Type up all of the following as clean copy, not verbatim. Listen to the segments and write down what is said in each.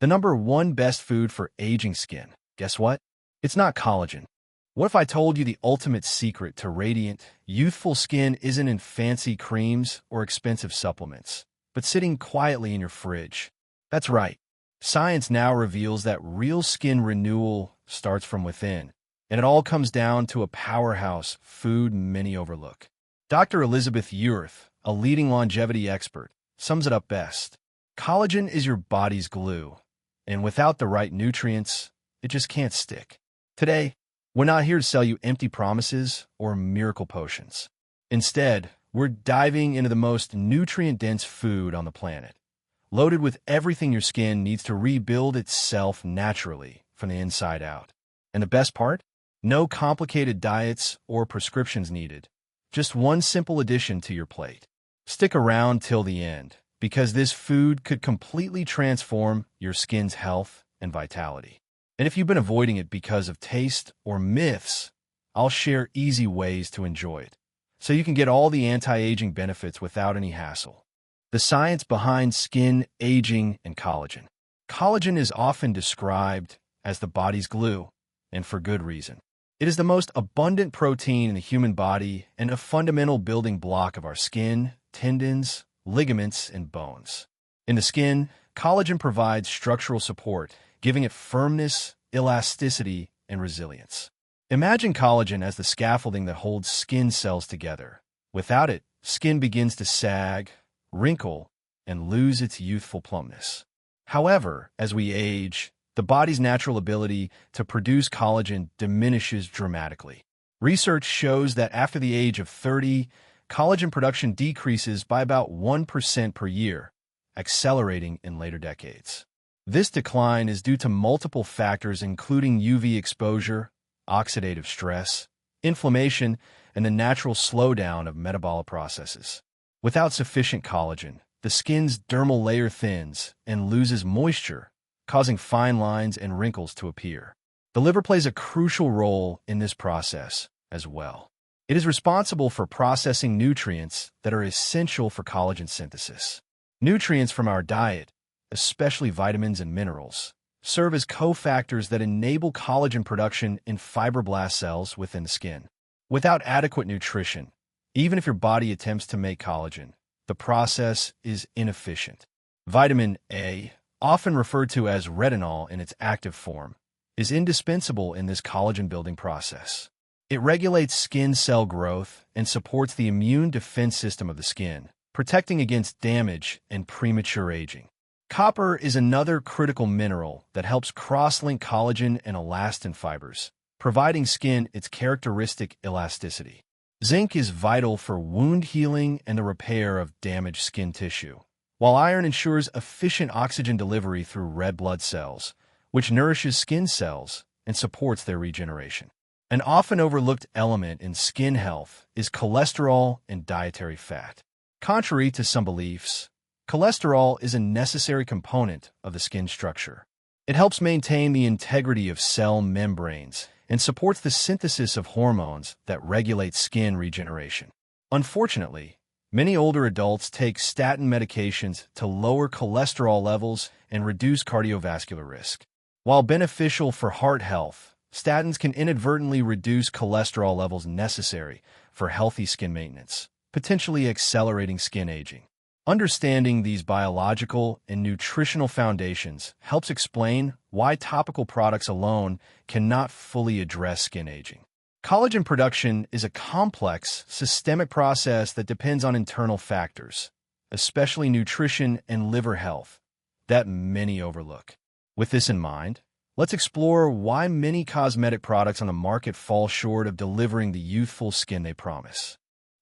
The number one best food for aging skin. Guess what? It's not collagen. What if I told you the ultimate secret to radiant, youthful skin isn't in fancy creams or expensive supplements, but sitting quietly in your fridge? That's right. Science now reveals that real skin renewal starts from within, and it all comes down to a powerhouse food many overlook. Dr. Elizabeth Ewirth, a leading longevity expert, sums it up best. Collagen is your body's glue, and without the right nutrients, it just can't stick. Today, we're not here to sell you empty promises or miracle potions. Instead, we're diving into the most nutrient-dense food on the planet, loaded with everything your skin needs to rebuild itself naturally from the inside out. And the best part? No complicated diets or prescriptions needed. Just one simple addition to your plate. Stick around till the end, because this food could completely transform your skin's health and vitality. And if you've been avoiding it because of taste or myths, I'll share easy ways to enjoy it, so you can get all the anti-aging benefits without any hassle. The science behind skin aging and collagen. Collagen is often described as the body's glue, and for good reason. It is the most abundant protein in the human body and a fundamental building block of our skin, tendons, ligaments, and bones. In the skin, collagen provides structural support, giving it firmness, elasticity, and resilience. Imagine collagen as the scaffolding that holds skin cells together. Without it, skin begins to sag, wrinkle, and lose its youthful plumpness. However, as we age, the body's natural ability to produce collagen diminishes dramatically. Research shows that after the age of 30, collagen production decreases by about 1% per year, accelerating in later decades. This decline is due to multiple factors including UV exposure, oxidative stress, inflammation, and the natural slowdown of metabolic processes. Without sufficient collagen, the skin's dermal layer thins and loses moisture, causing fine lines and wrinkles to appear. The liver plays a crucial role in this process as well. It is responsible for processing nutrients that are essential for collagen synthesis. Nutrients from our diet, especially vitamins and minerals, serve as cofactors that enable collagen production in fibroblast cells within the skin. Without adequate nutrition, even if your body attempts to make collagen, the process is inefficient. Vitamin A, often referred to as retinol in its active form, is indispensable in this collagen-building process. It regulates skin cell growth and supports the immune defense system of the skin, protecting against damage and premature aging. Copper is another critical mineral that helps cross-link collagen and elastin fibers, providing skin its characteristic elasticity. Zinc is vital for wound healing and the repair of damaged skin tissue, while iron ensures efficient oxygen delivery through red blood cells, which nourishes skin cells and supports their regeneration. An often overlooked element in skin health is cholesterol and dietary fat. Contrary to some beliefs, cholesterol is a necessary component of the skin structure. It helps maintain the integrity of cell membranes and supports the synthesis of hormones that regulate skin regeneration. Unfortunately, many older adults take statin medications to lower cholesterol levels and reduce cardiovascular risk. While beneficial for heart health, statins can inadvertently reduce cholesterol levels necessary for healthy skin maintenance, potentially accelerating skin aging. Understanding these biological and nutritional foundations helps explain why topical products alone cannot fully address skin aging. Collagen production is a complex, systemic process that depends on internal factors, especially nutrition and liver health, that many overlook. With this in mind, let's explore why many cosmetic products on the market fall short of delivering the youthful skin they promise.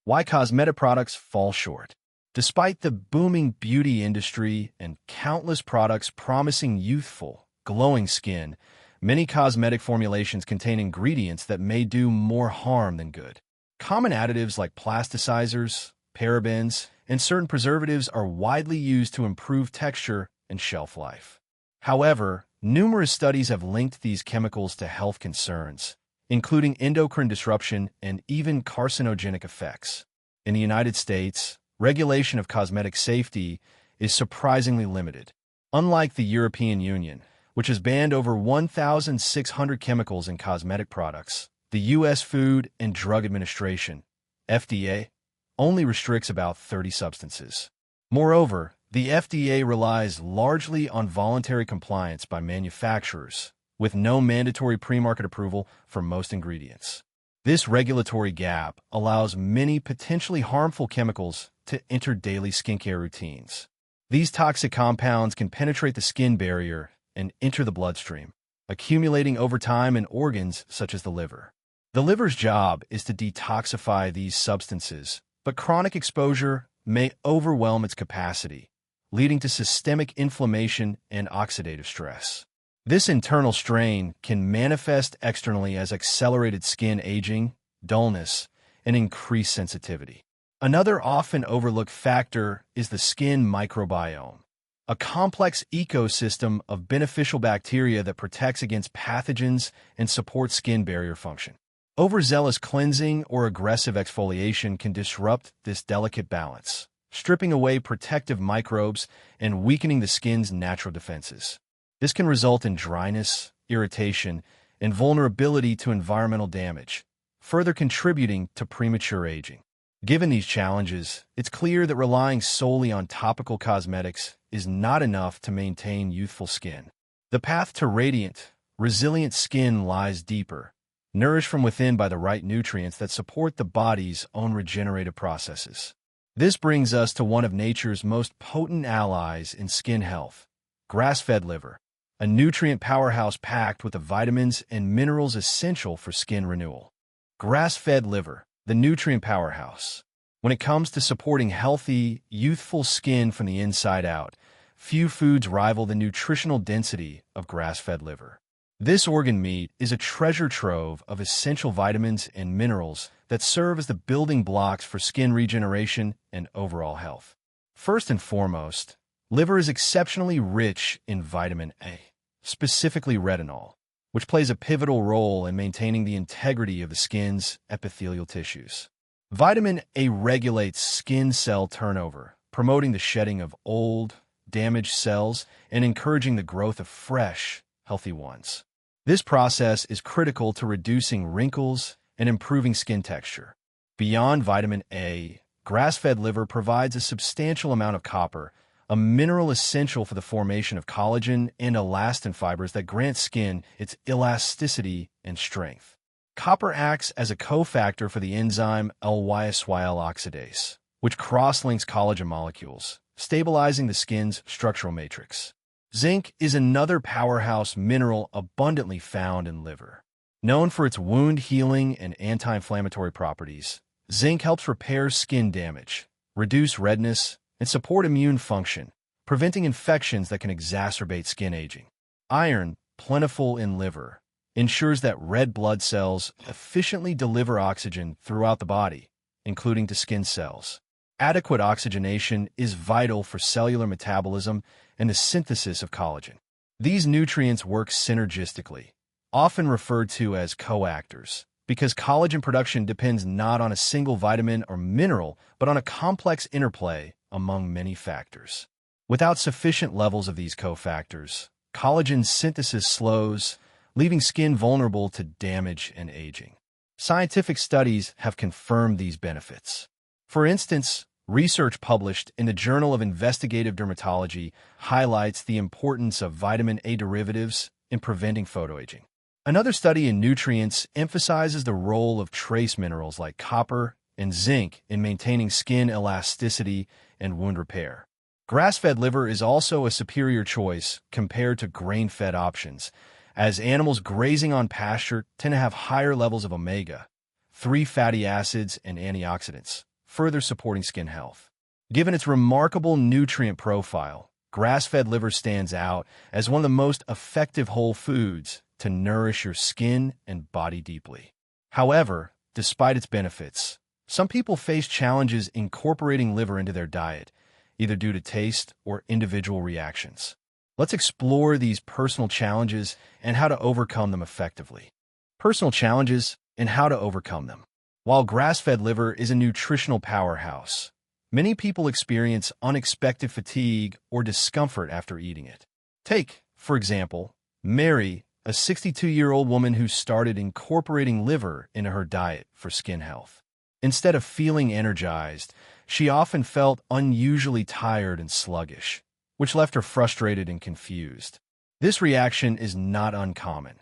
Why cosmetic products fall short. Despite the booming beauty industry and countless products promising youthful, glowing skin, many cosmetic formulations contain ingredients that may do more harm than good. Common additives like plasticizers, parabens, and certain preservatives are widely used to improve texture and shelf life. However, numerous studies have linked these chemicals to health concerns, including endocrine disruption and even carcinogenic effects. In the United States, regulation of cosmetic safety is surprisingly limited. Unlike the European Union, which has banned over 1,600 chemicals in cosmetic products, the U.S. Food and Drug Administration, FDA, only restricts about 30 substances. Moreover, the FDA relies largely on voluntary compliance by manufacturers, with no mandatory pre-market approval for most ingredients. This regulatory gap allows many potentially harmful chemicals to enter daily skincare routines. These toxic compounds can penetrate the skin barrier and enter the bloodstream, accumulating over time in organs such as the liver. The liver's job is to detoxify these substances, but chronic exposure may overwhelm its capacity, leading to systemic inflammation and oxidative stress. This internal strain can manifest externally as accelerated skin aging, dullness, and increased sensitivity. Another often overlooked factor is the skin microbiome, a complex ecosystem of beneficial bacteria that protects against pathogens and supports skin barrier function. Overzealous cleansing or aggressive exfoliation can disrupt this delicate balance, stripping away protective microbes and weakening the skin's natural defenses. This can result in dryness, irritation, and vulnerability to environmental damage, further contributing to premature aging. Given these challenges, it's clear that relying solely on topical cosmetics is not enough to maintain youthful skin. The path to radiant, resilient skin lies deeper, nourished from within by the right nutrients that support the body's own regenerative processes. This brings us to one of nature's most potent allies in skin health, grass-fed liver, a nutrient powerhouse packed with the vitamins and minerals essential for skin renewal. Grass-fed liver, the nutrient powerhouse. When it comes to supporting healthy, youthful skin from the inside out, few foods rival the nutritional density of grass-fed liver. This organ meat is a treasure trove of essential vitamins and minerals that serve as the building blocks for skin regeneration and overall health. First and foremost, liver is exceptionally rich in vitamin A, specifically retinol, which plays a pivotal role in maintaining the integrity of the skin's epithelial tissues. Vitamin A regulates skin cell turnover, promoting the shedding of old, damaged cells and encouraging the growth of fresh, healthy ones. This process is critical to reducing wrinkles and improving skin texture. Beyond vitamin A, grass-fed liver provides a substantial amount of copper, a mineral essential for the formation of collagen and elastin fibers that grant skin its elasticity and strength. Copper acts as a cofactor for the enzyme lysyl oxidase, which cross-links collagen molecules, stabilizing the skin's structural matrix. Zinc is another powerhouse mineral abundantly found in liver. Known for its wound healing and anti-inflammatory properties, zinc helps repair skin damage, reduce redness, and support immune function, preventing infections that can exacerbate skin aging. Iron, plentiful in liver, ensures that red blood cells efficiently deliver oxygen throughout the body, including to skin cells. Adequate oxygenation is vital for cellular metabolism and the synthesis of collagen. These nutrients work synergistically, often referred to as coactors, because collagen production depends not on a single vitamin or mineral, but on a complex interplay among many factors. Without sufficient levels of these cofactors, collagen synthesis slows, leaving skin vulnerable to damage and aging. Scientific studies have confirmed these benefits. For instance, research published in the Journal of Investigative Dermatology highlights the importance of vitamin A derivatives in preventing photoaging. Another study in nutrients emphasizes the role of trace minerals like copper and zinc in maintaining skin elasticity and wound repair. Grass-fed liver is also a superior choice compared to grain-fed options, as animals grazing on pasture tend to have higher levels of omega-3 fatty acids and antioxidants, further supporting skin health. Given its remarkable nutrient profile, grass-fed liver stands out as one of the most effective whole foods to nourish your skin and body deeply. However, despite its benefits, some people face challenges incorporating liver into their diet, either due to taste or individual reactions. Let's explore these personal challenges and how to overcome them effectively. Personal challenges and how to overcome them. While grass-fed liver is a nutritional powerhouse, many people experience unexpected fatigue or discomfort after eating it. Take, for example, Mary, a 62-year-old woman who started incorporating liver into her diet for skin health. Instead of feeling energized, she often felt unusually tired and sluggish, which left her frustrated and confused. This reaction is not uncommon,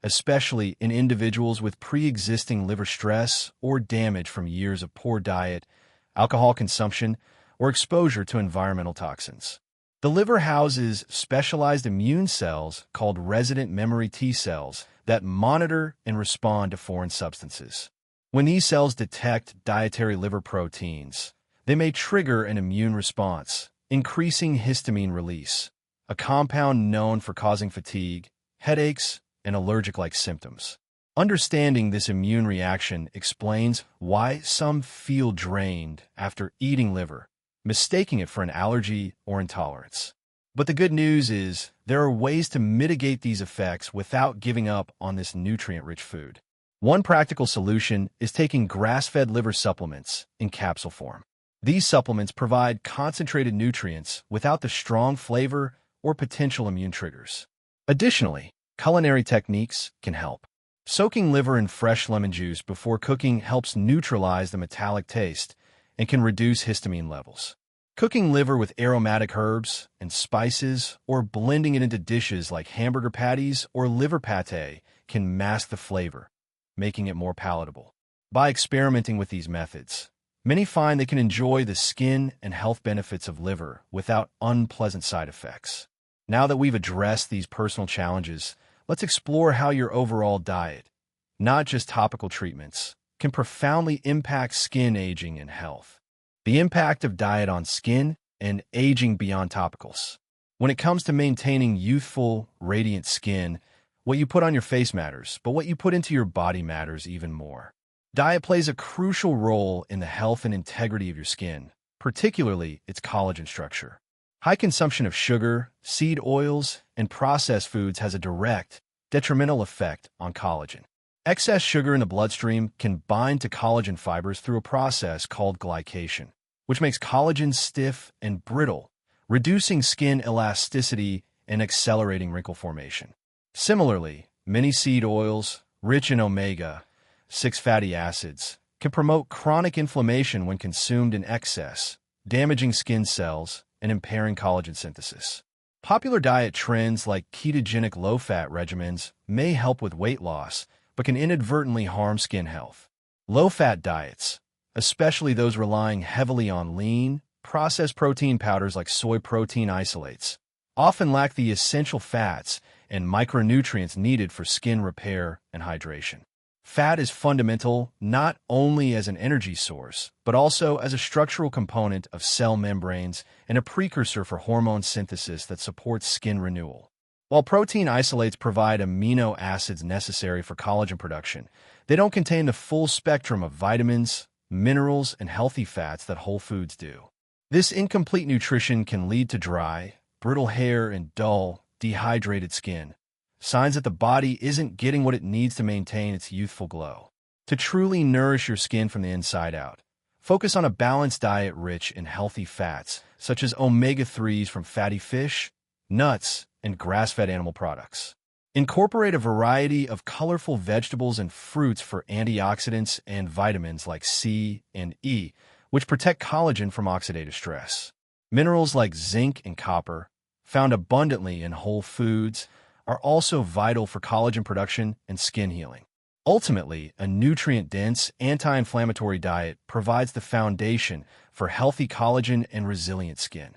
especially in individuals with pre-existing liver stress or damage from years of poor diet, alcohol consumption, or exposure to environmental toxins. The liver houses specialized immune cells called resident memory T cells that monitor and respond to foreign substances. When these cells detect dietary liver proteins, they may trigger an immune response, increasing histamine release, a compound known for causing fatigue, headaches, and allergic-like symptoms. Understanding this immune reaction explains why some feel drained after eating liver, mistaking it for an allergy or intolerance. But the good news is there are ways to mitigate these effects without giving up on this nutrient-rich food. One practical solution is taking grass-fed liver supplements in capsule form. These supplements provide concentrated nutrients without the strong flavor or potential immune triggers. Additionally, culinary techniques can help. Soaking liver in fresh lemon juice before cooking helps neutralize the metallic taste and can reduce histamine levels. Cooking liver with aromatic herbs and spices or blending it into dishes like hamburger patties or liver pate can mask the flavor, making it more palatable. By experimenting with these methods, many find they can enjoy the skin and health benefits of liver without unpleasant side effects. Now that we've addressed these personal challenges, let's explore how your overall diet, not just topical treatments, can profoundly impact skin aging and health. The impact of diet on skin and aging beyond topicals. When it comes to maintaining youthful, radiant skin, what you put on your face matters, but what you put into your body matters even more. Diet plays a crucial role in the health and integrity of your skin, particularly its collagen structure. High consumption of sugar, seed oils, and processed foods has a direct, detrimental effect on collagen. Excess sugar in the bloodstream can bind to collagen fibers through a process called glycation, which makes collagen stiff and brittle, reducing skin elasticity and accelerating wrinkle formation. Similarly, many seed oils, rich in omega-6 fatty acids, can promote chronic inflammation when consumed in excess, damaging skin cells and impairing collagen synthesis. Popular diet trends like ketogenic low-fat regimens may help with weight loss, but can inadvertently harm skin health. Low-fat diets, especially those relying heavily on lean, processed protein powders like soy protein isolates, often lack the essential fats and micronutrients needed for skin repair and hydration. Fat is fundamental not only as an energy source, but also as a structural component of cell membranes and a precursor for hormone synthesis that supports skin renewal. While protein isolates provide amino acids necessary for collagen production, they don't contain the full spectrum of vitamins, minerals, and healthy fats that whole foods do. This incomplete nutrition can lead to dry, brittle hair and dull, dehydrated skin, signs that the body isn't getting what it needs to maintain its youthful glow. To truly nourish your skin from the inside out, focus on a balanced diet rich in healthy fats, such as omega-3s from fatty fish, nuts, and grass-fed animal products. Incorporate a variety of colorful vegetables and fruits for antioxidants and vitamins like C and E, which protect collagen from oxidative stress. Minerals like zinc and copper, found abundantly in whole foods, are also vital for collagen production and skin healing. Ultimately, a nutrient-dense, anti-inflammatory diet provides the foundation for healthy collagen and resilient skin,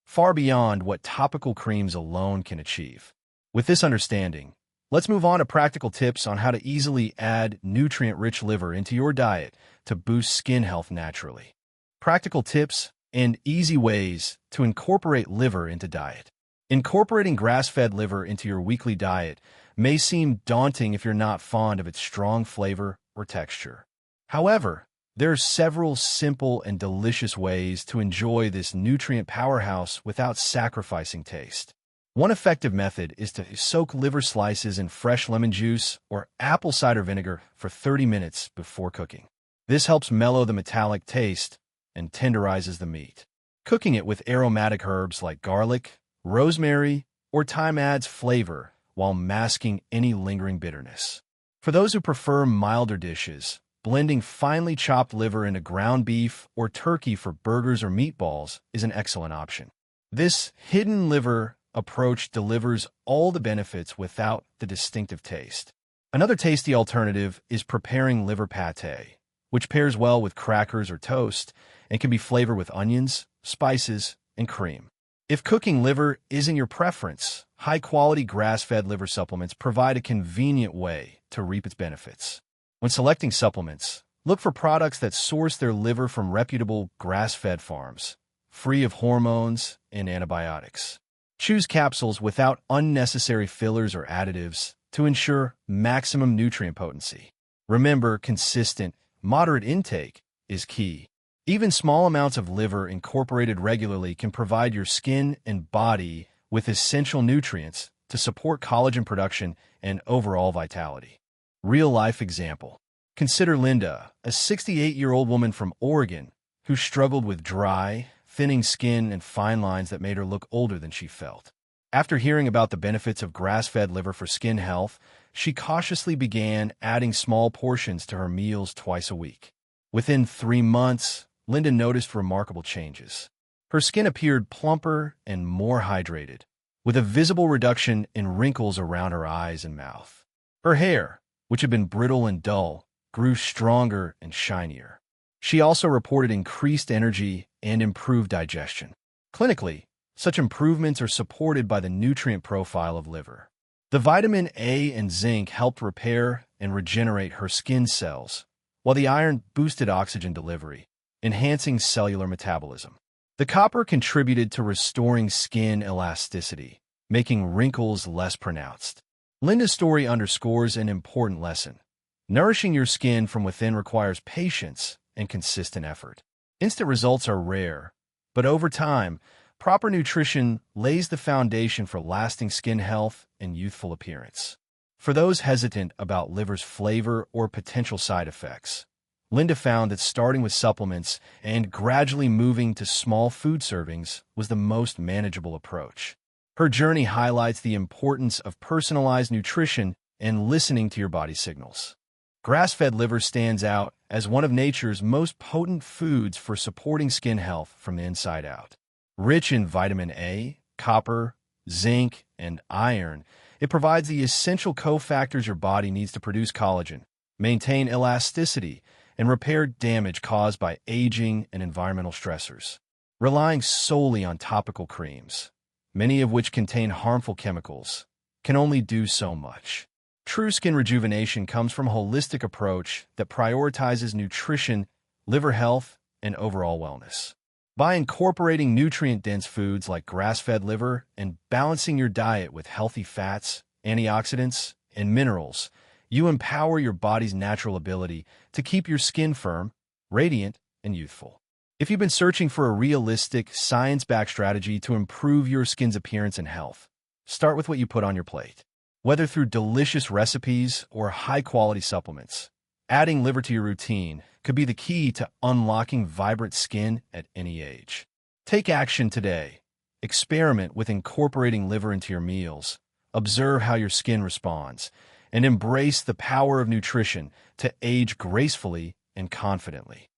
far beyond what topical creams alone can achieve. With this understanding, let's move on to practical tips on how to easily add nutrient-rich liver into your diet to boost skin health naturally. Practical tips and easy ways to incorporate liver into diet. Incorporating grass-fed liver into your weekly diet may seem daunting if you're not fond of its strong flavor or texture. However, there are several simple and delicious ways to enjoy this nutrient powerhouse without sacrificing taste. One effective method is to soak liver slices in fresh lemon juice or apple cider vinegar for 30 minutes before cooking. This helps mellow the metallic taste and tenderizes the meat. Cooking it with aromatic herbs like garlic, rosemary, or thyme adds flavor while masking any lingering bitterness. For those who prefer milder dishes, blending finely chopped liver into ground beef or turkey for burgers or meatballs is an excellent option. This hidden liver approach delivers all the benefits without the distinctive taste. Another tasty alternative is preparing liver pâté, which pairs well with crackers or toast and can be flavored with onions, spices, and cream. If cooking liver isn't your preference, high-quality grass-fed liver supplements provide a convenient way to reap its benefits. When selecting supplements, look for products that source their liver from reputable grass-fed farms, free of hormones and antibiotics. Choose capsules without unnecessary fillers or additives to ensure maximum nutrient potency. Remember, consistent, moderate intake is key. Even small amounts of liver incorporated regularly can provide your skin and body with essential nutrients to support collagen production and overall vitality. Real-life example. Consider Linda, a 68-year-old woman from Oregon who struggled with dry, thinning skin and fine lines that made her look older than she felt. After hearing about the benefits of grass-fed liver for skin health, she cautiously began adding small portions to her meals twice a week. Within 3 months, Linda noticed remarkable changes. Her skin appeared plumper and more hydrated, with a visible reduction in wrinkles around her eyes and mouth. Her hair, which had been brittle and dull, grew stronger and shinier. She also reported increased energy and improved digestion. Clinically, such improvements are supported by the nutrient profile of liver. The vitamin A and zinc helped repair and regenerate her skin cells, while the iron boosted oxygen delivery, enhancing cellular metabolism. The copper contributed to restoring skin elasticity, making wrinkles less pronounced. Linda's story underscores an important lesson. Nourishing your skin from within requires patience and consistent effort. Instant results are rare, but over time, proper nutrition lays the foundation for lasting skin health and youthful appearance. For those hesitant about liver's flavor or potential side effects, Linda found that starting with supplements and gradually moving to small food servings was the most manageable approach. Her journey highlights the importance of personalized nutrition and listening to your body's signals. Grass-fed liver stands out as one of nature's most potent foods for supporting skin health from the inside out. Rich in vitamin A, copper, zinc, and iron, it provides the essential cofactors your body needs to produce collagen, maintain elasticity, and repair damage caused by aging and environmental stressors. Relying solely on topical creams, many of which contain harmful chemicals, can only do so much. True skin rejuvenation comes from a holistic approach that prioritizes nutrition, liver health, and overall wellness. By incorporating nutrient-dense foods like grass-fed liver and balancing your diet with healthy fats, antioxidants, and minerals, you empower your body's natural ability to keep your skin firm, radiant, and youthful. If you've been searching for a realistic, science-backed strategy to improve your skin's appearance and health, start with what you put on your plate. Whether through delicious recipes or high-quality supplements, adding liver to your routine could be the key to unlocking vibrant skin at any age. Take action today. Experiment with incorporating liver into your meals, observe how your skin responds, and embrace the power of nutrition to age gracefully and confidently.